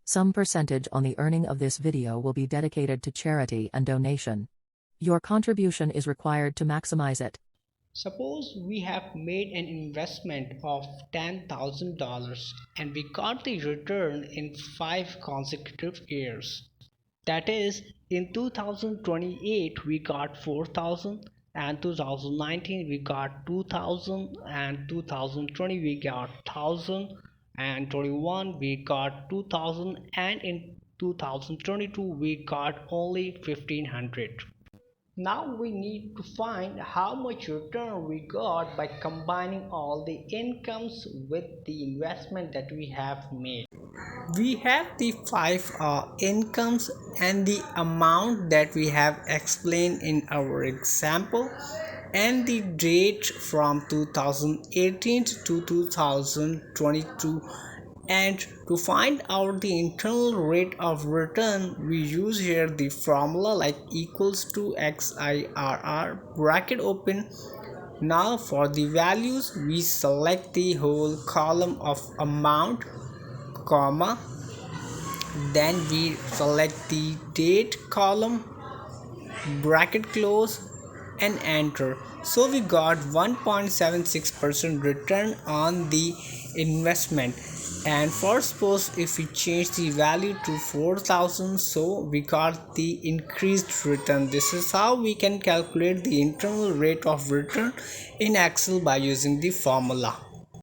Some percentage on the earning of this video will be dedicated to charity and donation. Your contribution is required to maximize it. Suppose we have made an investment of $10,000 and we got the return in 5 consecutive years. That is, in 2028 we got 4,000, and 2019 we got 2,000, and 2020 we got 1,000, and 21 we got 2,000, and in 2022 we got only 1,500. Now we need to find how much return we got by combining all the incomes with the investment that we have made. We have the 5 incomes and the amount that we have explained in our example, and the date from 2018 to 2022. And to find out the internal rate of return, we use here the formula like equals to XIRR bracket open. Now for the values, we select the whole column of amount, comma, then we select the date column, bracket close, and enter. So we got 1.76% return on the investment. And for suppose if we change the value to 4,000, so we got the increased return. This is how we can calculate the internal rate of return in Excel by using the formula.